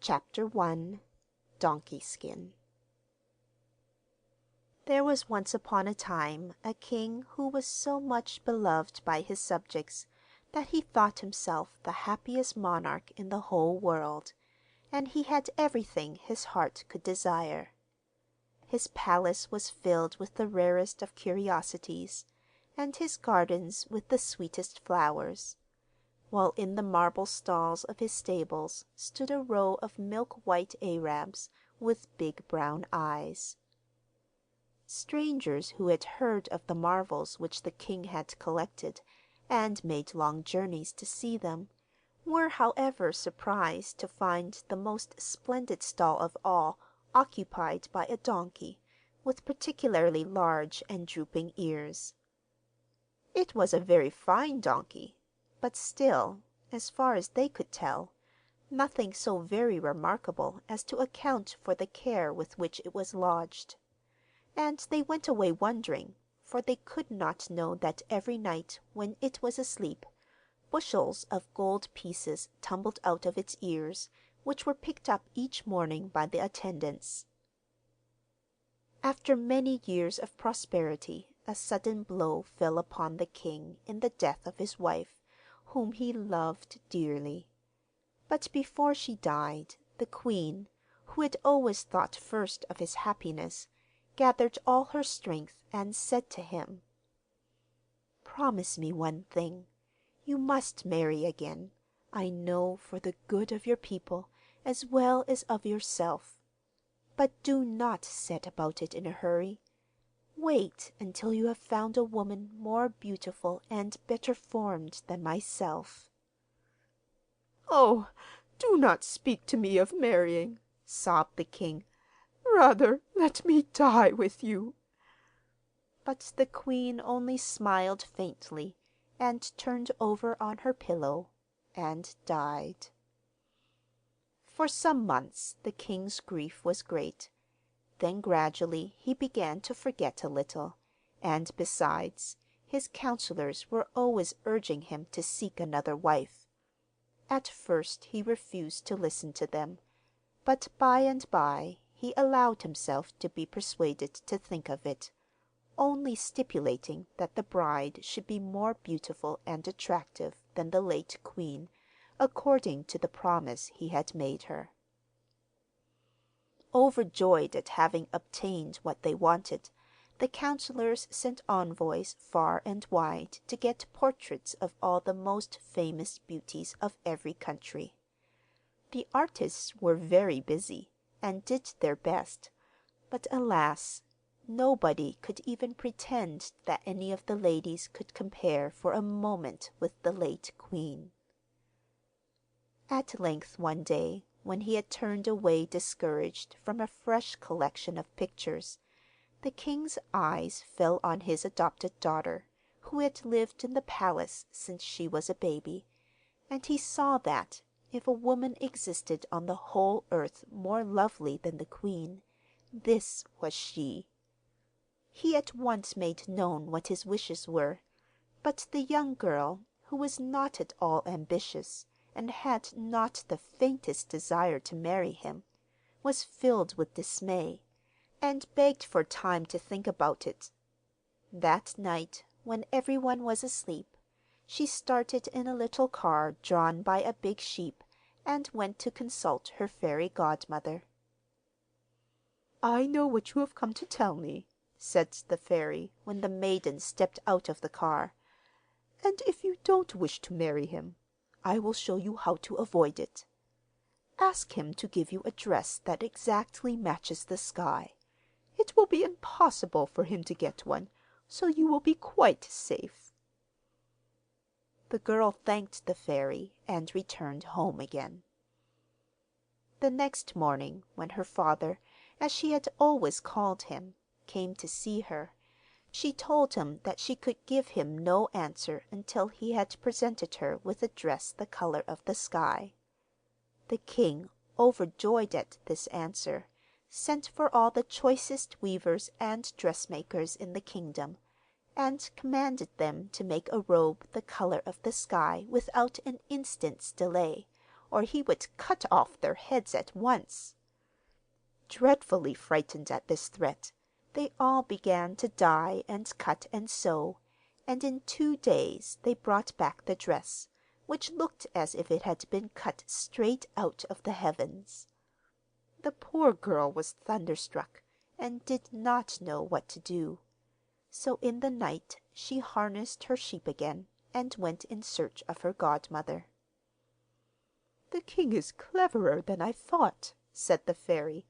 Chapter 1. Donkey Skin. There was once upon a time a king who was so much beloved by his subjects that he thought himself the happiest monarch in the whole world, and he had everything his heart could desire. His palace was filled with the rarest of curiosities, and his gardens with the sweetest flowers, while in the marble stalls of his stables stood a row of milk-white Arabs with big brown eyes. Strangers who had heard of the marvels which the king had collected, and made long journeys to see them, were however surprised to find the most splendid stall of all occupied by a donkey with particularly large and drooping ears. It was a very fine donkey, but still, as far as they could tell, nothing so very remarkable as to account for the care with which it was lodged. And they went away wondering, for they could not know that every night when it was asleep, bushels of gold pieces tumbled out of its ears, which were picked up each morning by the attendants. After many years of prosperity, a sudden blow fell upon the king in the death of his wife, whom he loved dearly. But before she died, the queen, who had always thought first of his happiness, gathered all her strength and said to him, "Promise me one thing. You must marry again, I know, for the good of your people as well as of yourself. But do not set about it in a hurry. Wait until you have found a woman more beautiful and better formed than myself." "Oh, do not speak to me of marrying," sobbed the king. "Rather let me die with you." But the queen only smiled faintly, and turned over on her pillow, and died. For some months the king's grief was great. Then gradually he began to forget a little, and besides, his counselors were always urging him to seek another wife. At first he refused to listen to them, but by and by he allowed himself to be persuaded to think of it, only stipulating that the bride should be more beautiful and attractive than the late queen, according to the promise he had made her. Overjoyed at having obtained what they wanted, the counselors sent envoys far and wide to get portraits of all the most famous beauties of every country. The artists were very busy, and did their best, but alas, nobody could even pretend that any of the ladies could compare for a moment with the late queen. At length one day, when he had turned away discouraged from a fresh collection of pictures, the king's eyes fell on his adopted daughter, who had lived in the palace since she was a baby, and he saw that, if a woman existed on the whole earth more lovely than the queen, this was she. He at once made known what his wishes were, but the young girl, who was not at all ambitious, and had not the faintest desire to marry him, was filled with dismay, and begged for time to think about it. That night, when everyone was asleep, she started in a little car drawn by a big sheep, and went to consult her fairy godmother. "I know what you have come to tell me," said the fairy, when the maiden stepped out of the car, "and if you don't wish to marry him, I will show you how to avoid it. Ask him to give you a dress that exactly matches the sky. It will be impossible for him to get one, so you will be quite safe." The girl thanked the fairy and returned home again. The next morning, when her father, as she had always called him, came to see her, she told him that she could give him no answer until he had presented her with a dress the colour of the sky. The king, overjoyed at this answer, sent for all the choicest weavers and dressmakers in the kingdom, and commanded them to make a robe the colour of the sky without an instant's delay, or he would cut off their heads at once. Dreadfully frightened at this threat, they all began to dye and cut and sew, and in 2 days they brought back the dress, which looked as if it had been cut straight out of the heavens. The poor girl was thunderstruck, and did not know what to do. So in the night she harnessed her sheep again, and went in search of her godmother. "The king is cleverer than I thought," said the fairy,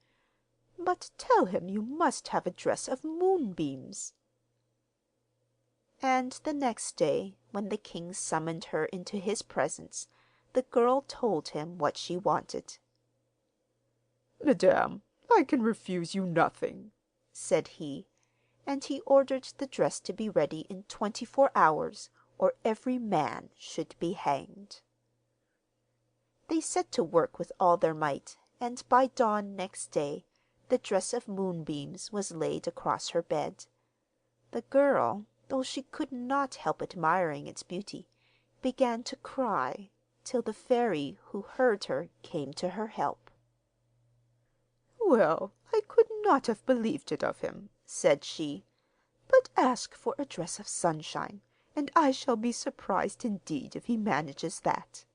"but tell him you must have a dress of moonbeams." And the next day, when the king summoned her into his presence, the girl told him what she wanted. "Madame, I can refuse you nothing," said he, and he ordered the dress to be ready in 24 hours, or every man should be hanged. They set to work with all their might, and by dawn next day the dress of moonbeams was laid across her bed. The girl, though she could not help admiring its beauty, began to cry, till the fairy who heard her came to her help. "Well, I could not have believed it of him," said she, "but ask for a dress of sunshine, and I shall be surprised indeed if he manages that."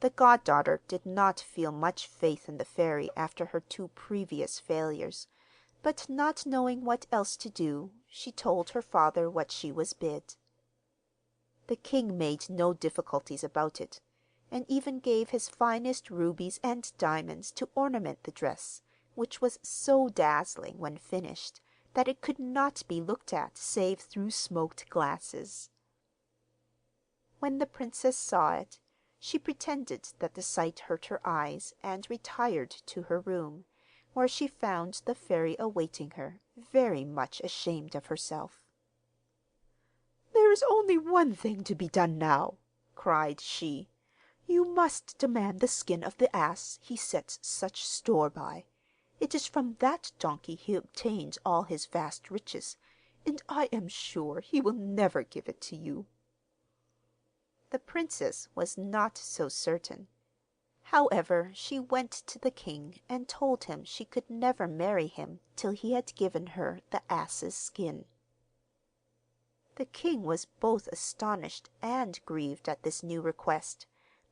The goddaughter did not feel much faith in the fairy after her 2 previous failures, but not knowing what else to do, she told her father what she was bid. The king made no difficulties about it, and even gave his finest rubies and diamonds to ornament the dress, which was so dazzling when finished that it could not be looked at save through smoked glasses. When the princess saw it, she pretended that the sight hurt her eyes, and retired to her room, where she found the fairy awaiting her, very much ashamed of herself. "There is only one thing to be done now," cried she. "You must demand the skin of the ass he sets such store by. It is from that donkey he obtains all his vast riches, and I am sure he will never give it to you." The princess was not so certain. However, she went to the king and told him she could never marry him till he had given her the ass's skin. The king was both astonished and grieved at this new request,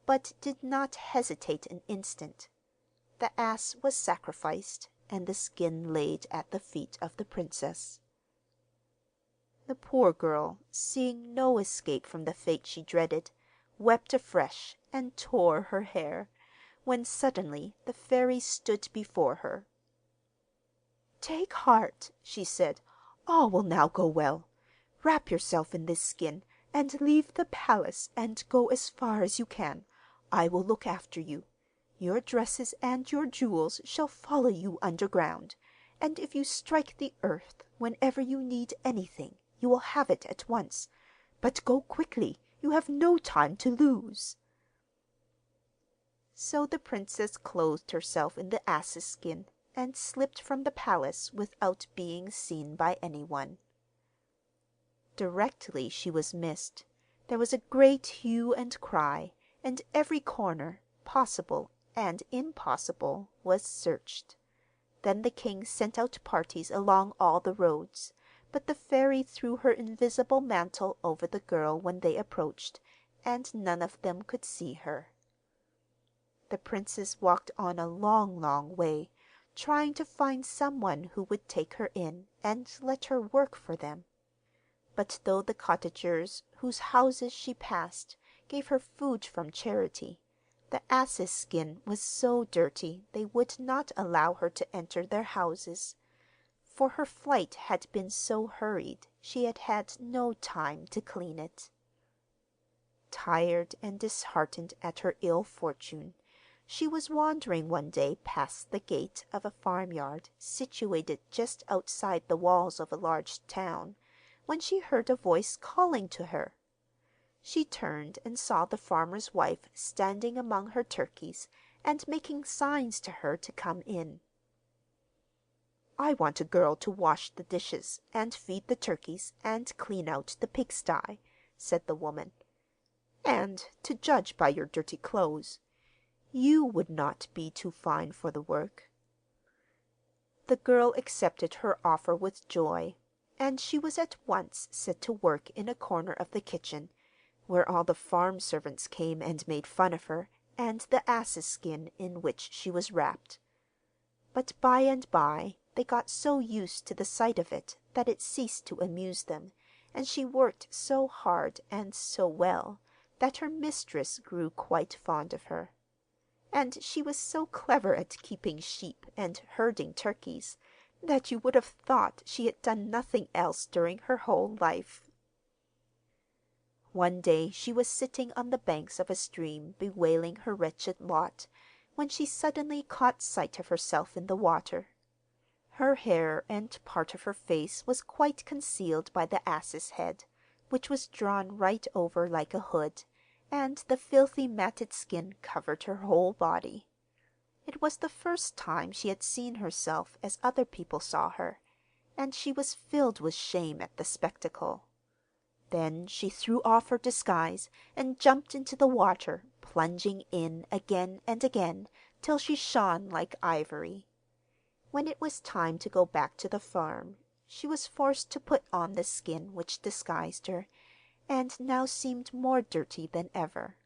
but did not hesitate an instant. The ass was sacrificed, and the skin laid at the feet of the princess. The poor girl, seeing no escape from the fate she dreaded, wept afresh and tore her hair, when suddenly the fairy stood before her. "Take heart," she said, "all will now go well. Wrap yourself in this skin, and leave the palace and go as far as you can. I will look after you. Your dresses and your jewels shall follow you underground, and if you strike the earth whenever you need anything, you will have it at once. But go quickly, you have no time to lose." So the princess clothed herself in the ass's skin, and slipped from the palace without being seen by anyone. Directly she was missed, there was a great hue and cry, and every corner, possible and impossible, was searched. Then the king sent out parties along all the roads, but the fairy threw her invisible mantle over the girl when they approached, and none of them could see her. The princess walked on a long, long way, trying to find someone who would take her in and let her work for them. But though the cottagers whose houses she passed gave her food from charity, the ass's skin was so dirty they would not allow her to enter their houses, for her flight had been so hurried she had had no time to clean it. Tired and disheartened at her ill fortune, she was wandering one day past the gate of a farmyard situated just outside the walls of a large town, when she heard a voice calling to her. She turned and saw the farmer's wife standing among her turkeys and making signs to her to come in. "I want a girl to wash the dishes, and feed the turkeys, and clean out the pigsty," said the woman. and, to judge by your dirty clothes, you would not be too fine for the work." The girl accepted her offer with joy, and she was at once set to work in a corner of the kitchen, where all the farm servants came and made fun of her and the ass's skin in which she was wrapped. But by and by they got so used to the sight of it that it ceased to amuse them, and she worked so hard and so well that her mistress grew quite fond of her. And she was so clever at keeping sheep and herding turkeys that you would have thought she had done nothing else during her whole life. One day she was sitting on the banks of a stream bewailing her wretched lot, when she suddenly caught sight of herself in the water. Her hair and part of her face was quite concealed by the ass's head, which was drawn right over like a hood, and the filthy matted skin covered her whole body. It was the first time she had seen herself as other people saw her, and she was filled with shame at the spectacle. Then she threw off her disguise and jumped into the water, plunging in again and again till she shone like ivory. When it was time to go back to the farm, she was forced to put on the skin which disguised her, and now seemed more dirty than ever.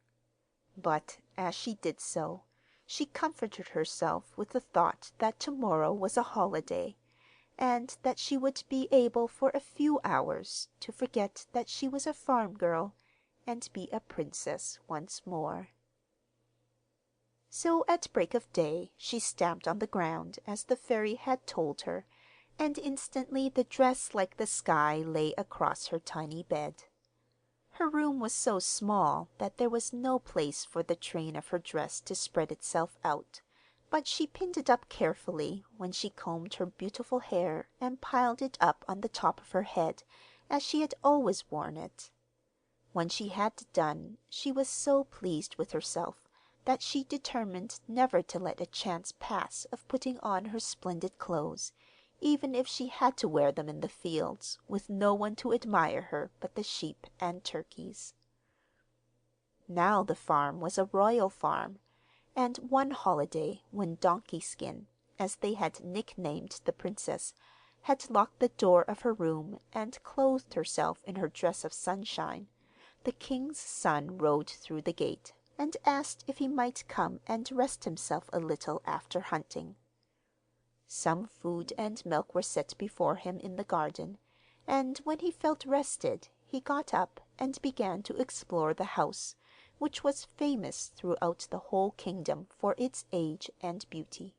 But, as she did so, she comforted herself with the thought that tomorrow was a holiday, and that she would be able for a few hours to forget that she was a farm girl and be a princess once more. So at break of day she stamped on the ground as the fairy had told her, and instantly the dress like the sky lay across her tiny bed. Her room was so small that there was no place for the train of her dress to spread itself out, but she pinned it up carefully when she combed her beautiful hair and piled it up on the top of her head, as she had always worn it. When she had done, she was so pleased with herself that she determined never to let a chance pass of putting on her splendid clothes, even if she had to wear them in the fields, with no one to admire her but the sheep and turkeys. Now the farm was a royal farm, and one holiday, when Donkey Skin, as they had nicknamed the princess, had locked the door of her room and clothed herself in her dress of sunshine, the king's son rode through the gate, and asked if he might come and rest himself a little after hunting. Some food and milk were set before him in the garden, and when he felt rested he got up and began to explore the house, which was famous throughout the whole kingdom for its age and beauty.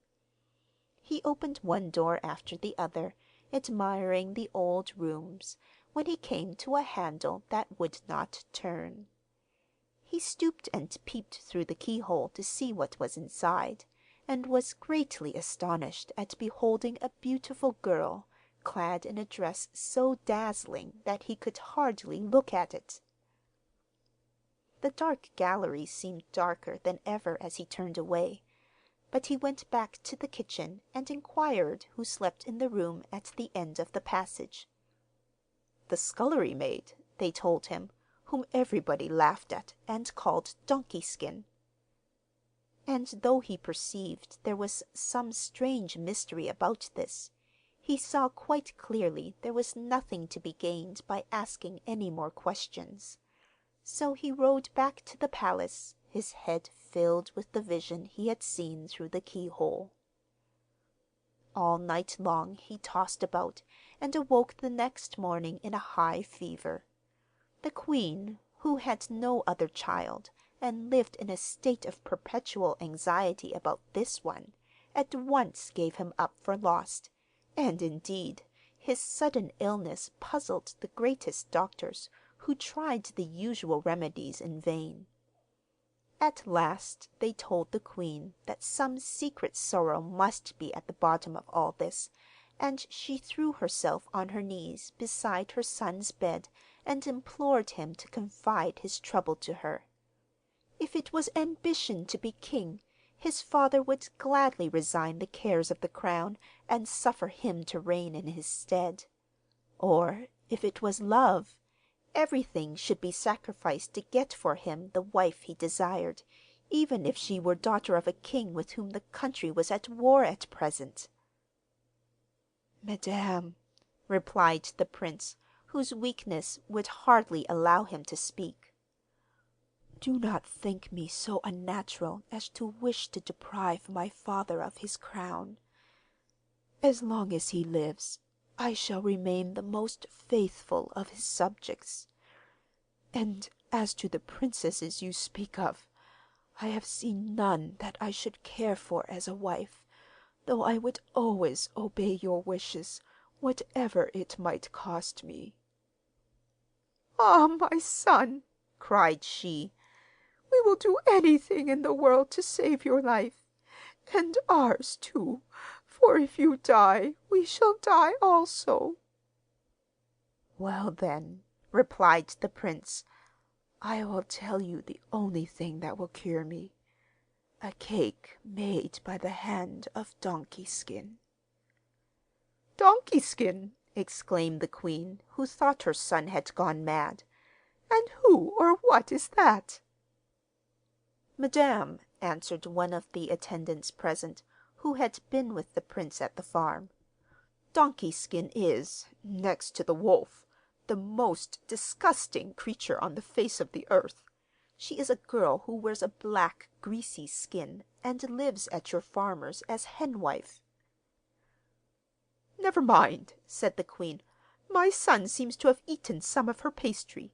He opened one door after the other, admiring the old rooms, when he came to a handle that would not turn. He stooped and peeped through the keyhole to see what was inside, and was greatly astonished at beholding a beautiful girl, clad in a dress so dazzling that he could hardly look at it. The dark gallery seemed darker than ever as he turned away, but he went back to the kitchen and inquired who slept in the room at the end of the passage. The scullery maid, they told him, whom everybody laughed at and called Donkey Skin. And though he perceived there was some strange mystery about this, he saw quite clearly there was nothing to be gained by asking any more questions. So he rode back to the palace, his head filled with the vision he had seen through the keyhole. All night long he tossed about, and awoke the next morning in a high fever. The queen, who had no other child, and lived in a state of perpetual anxiety about this one, at once gave him up for lost, and indeed his sudden illness puzzled the greatest doctors, who tried the usual remedies in vain. At last they told the queen that some secret sorrow must be at the bottom of all this, and she threw herself on her knees beside her son's bed and implored him to confide his trouble to her. If it was ambition to be king, his father would gladly resign the cares of the crown and suffer him to reign in his stead. Or if it was love, everything should be sacrificed to get for him the wife he desired, even if she were daughter of a king with whom the country was at war at present. "Madame," replied the prince, whose weakness would hardly allow him to speak, "do not think me so unnatural as to wish to deprive my father of his crown. As long as he lives, I shall remain the most faithful of his subjects. And as to the princesses you speak of, I have seen none that I should care for as a wife, though I would always obey your wishes, whatever it might cost me." "Ah, my son," cried she, "we will do anything in the world to save your life, and ours too, for if you die, we shall die also." "Well, then," replied the prince, "I will tell you the only thing that will cure me: a cake made by the hand of Donkey Skin." "Donkey Skin!" exclaimed the queen, who thought her son had gone mad. "And who or what is that?" "Madame," answered one of the attendants present, who had been with the prince at the farm, "Donkey Skin is, next to the wolf, the most disgusting creature on the face of the earth. She is a girl who wears a black, greasy skin, and lives at your farmer's as henwife." "Never mind," said the queen. "My son seems to have eaten some of her pastry.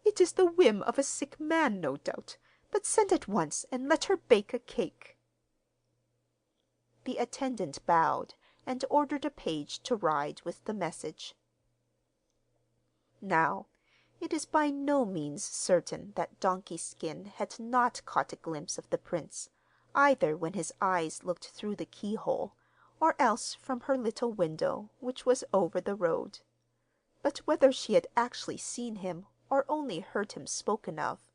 It is the whim of a sick man, no doubt, but send at once and let her bake a cake." The attendant bowed, and ordered a page to ride with the message. Now, it is by no means certain that Donkey Skin had not caught a glimpse of the prince, either when his eyes looked through the keyhole, or else from her little window, which was over the road. But whether she had actually seen him, or only heard him spoken of,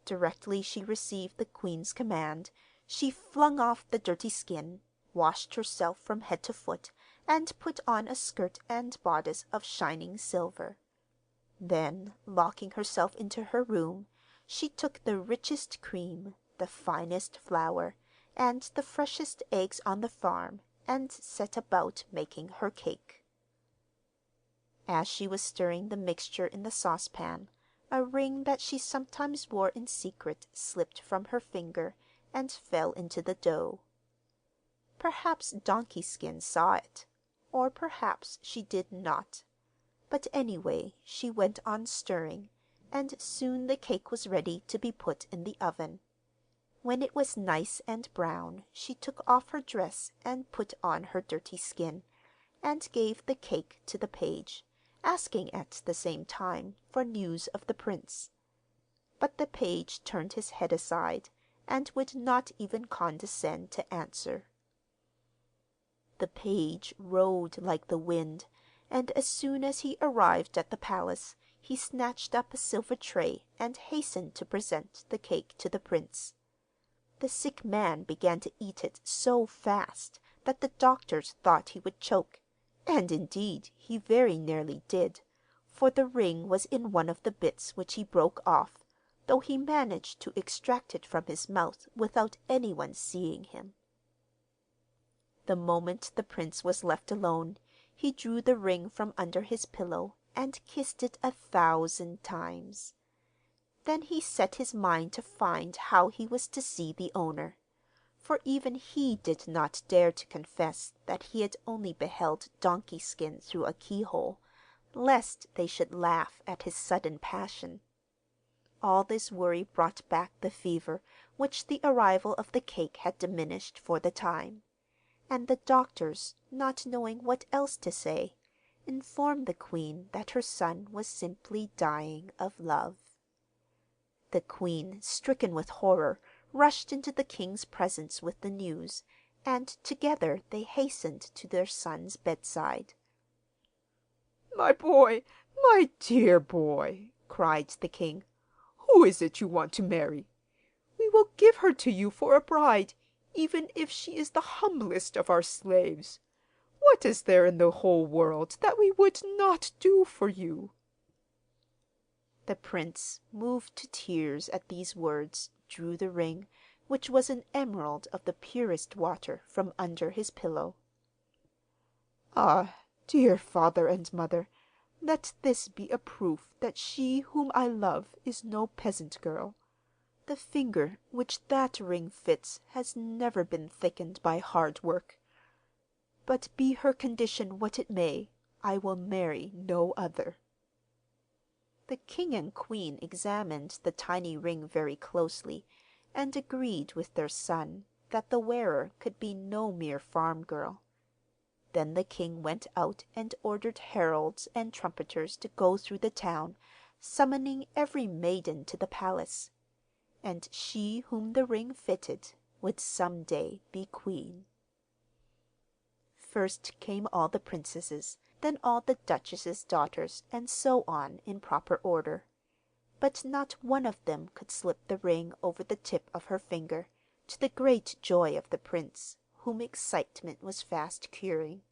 directly she received the queen's command, she flung off the dirty skin, washed herself from head to foot, and put on a skirt and bodice of shining silver. Then, locking herself into her room, she took the richest cream, the finest flour, and the freshest eggs on the farm, and set about making her cake. As she was stirring the mixture in the saucepan, a ring that she sometimes wore in secret slipped from her finger and fell into the dough. Perhaps Donkey Skin saw it, or perhaps she did not, but anyway she went on stirring, and soon the cake was ready to be put in the oven. When it was nice and brown, she took off her dress and put on her dirty skin, and gave the cake to the page, asking at the same time for news of the prince. But the page turned his head aside, and would not even condescend to answer. The page rode like the wind, and as soon as he arrived at the palace, he snatched up a silver tray and hastened to present the cake to the prince. The sick man began to eat it so fast that the doctors thought he would choke, and indeed he very nearly did, for the ring was in one of the bits which he broke off, though he managed to extract it from his mouth without anyone seeing him. The moment the prince was left alone, he drew the ring from under his pillow and kissed it 1,000 times. Then he set his mind to find how he was to see the owner, for even he did not dare to confess that he had only beheld Donkey Skin through a keyhole, lest they should laugh at his sudden passion. All this worry brought back the fever, which the arrival of the cake had diminished for the time, and the doctors, not knowing what else to say, informed the queen that her son was simply dying of love. The queen, stricken with horror, rushed into the king's presence with the news, and together they hastened to their son's bedside. "My boy, my dear boy," cried the king, "who is it you want to marry? We will give her to you for a bride, even if she is the humblest of our slaves. What is there in the whole world that we would not do for you?" The prince, moved to tears at these words, drew the ring, which was an emerald of the purest water, from under his pillow. "Ah, dear father and mother, let this be a proof that she whom I love is no peasant girl. The finger which that ring fits has never been thickened by hard work. But be her condition what it may, I will marry no other." The king and queen examined the tiny ring very closely, and agreed with their son that the wearer could be no mere farm girl. Then the king went out and ordered heralds and trumpeters to go through the town, summoning every maiden to the palace, and she whom the ring fitted would some day be queen. First came all the princesses, then all the duchesses' daughters, and so on in proper order. But not one of them could slip the ring over the tip of her finger, to the great joy of the prince, whom excitement was fast curing.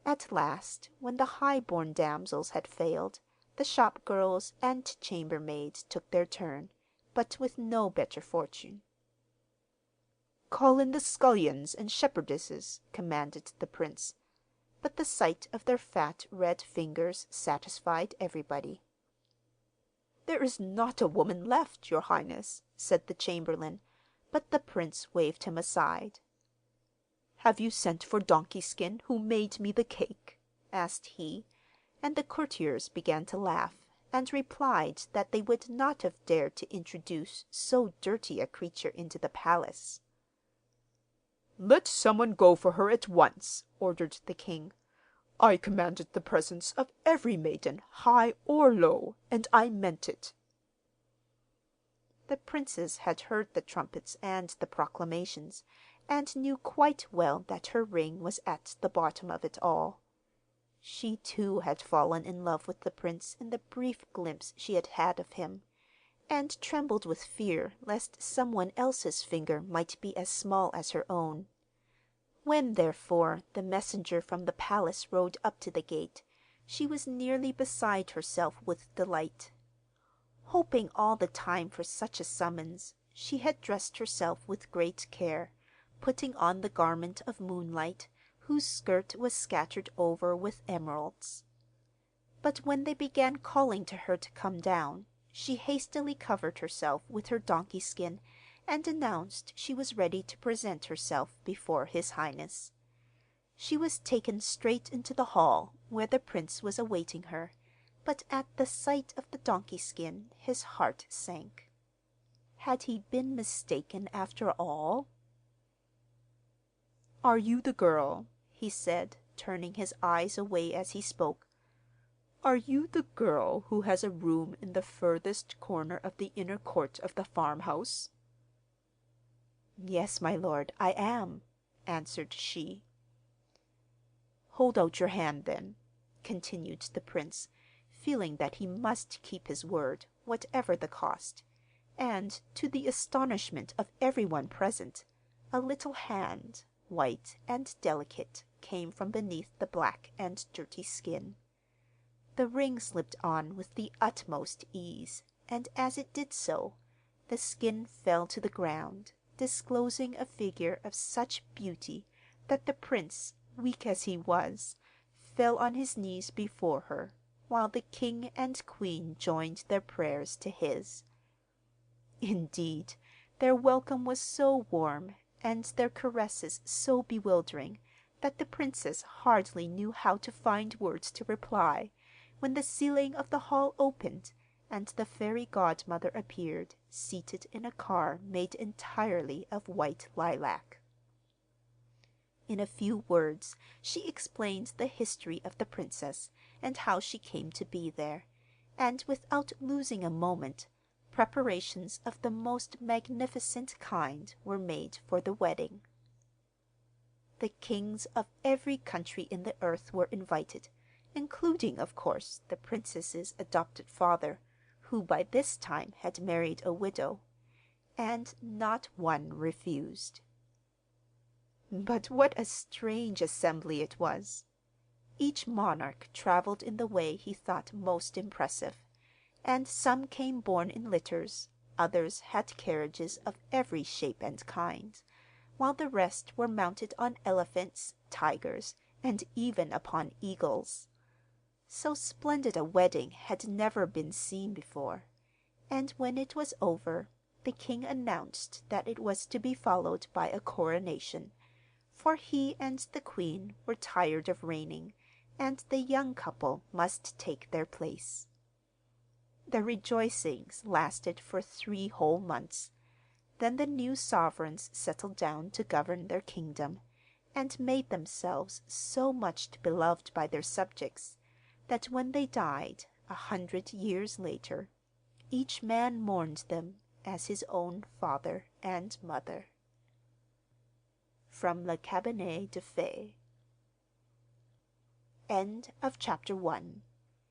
At last, when the high-born damsels had failed, the shop-girls and chambermaids took their turn, but with no better fortune. "Call in the scullions and shepherdesses," commanded the prince, but the sight of their fat red fingers satisfied everybody. "There is not a woman left, your highness," said the chamberlain, but the prince waved him aside. "Have you sent for Donkey Skin, who made me the cake?" asked he, and the courtiers began to laugh, and replied that they would not have dared to introduce so dirty a creature into the palace. "Let someone go for her at once," ordered the king. "I commanded the presence of every maiden, high or low, and I meant it." The princes had heard the trumpets and the proclamations, and knew quite well that her ring was at the bottom of it all. She too had fallen in love with the prince in the brief glimpse she had had of him, and trembled with fear lest some one else's finger might be as small as her own. When, therefore, the messenger from the palace rode up to the gate, she was nearly beside herself with delight. Hoping all the time for such a summons, she had dressed herself with great care, putting on the garment of moonlight, whose skirt was scattered over with emeralds. But when they began calling to her to come down, she hastily covered herself with her donkey skin, and announced she was ready to present herself before his highness. She was taken straight into the hall, where the prince was awaiting her, but at the sight of the donkey skin his heart sank. Had he been mistaken after all? "Are you the girl?" he said, turning his eyes away as he spoke. "Are you the girl who has a room in the furthest corner of the inner court of the farmhouse?" "Yes, my lord, I am," answered she. "Hold out your hand, then," continued the prince, feeling that he must keep his word, whatever the cost, and, to the astonishment of everyone present, a little hand, white and delicate, came from beneath the black and dirty skin. The ring slipped on with the utmost ease, and as it did so, the skin fell to the ground, disclosing a figure of such beauty that the prince, weak as he was, fell on his knees before her, while the king and queen joined their prayers to his. Indeed, their welcome was so warm, and their caresses so bewildering, that the princess hardly knew how to find words to reply, when the ceiling of the hall opened, and the fairy godmother appeared, seated in a car made entirely of white lilac. In a few words she explained the history of the princess, and how she came to be there, and, without losing a moment, preparations of the most magnificent kind were made for the wedding. The kings of every country in the earth were invited, including, of course, the princess's adopted father, who by this time had married a widow, and not one refused. But what a strange assembly it was! Each monarch travelled in the way he thought most impressive, and some came born in litters, others had carriages of every shape and kind, while the rest were mounted on elephants, tigers, and even upon eagles. So splendid a wedding had never been seen before, and when it was over, the king announced that it was to be followed by a coronation, for he and the queen were tired of reigning, and the young couple must take their place. The rejoicings lasted for 3 whole months. Then the new sovereigns settled down to govern their kingdom, and made themselves so much beloved by their subjects that when they died, 100 years later, each man mourned them as his own father and mother. From Le Cabinet de Fées. End of chapter 1.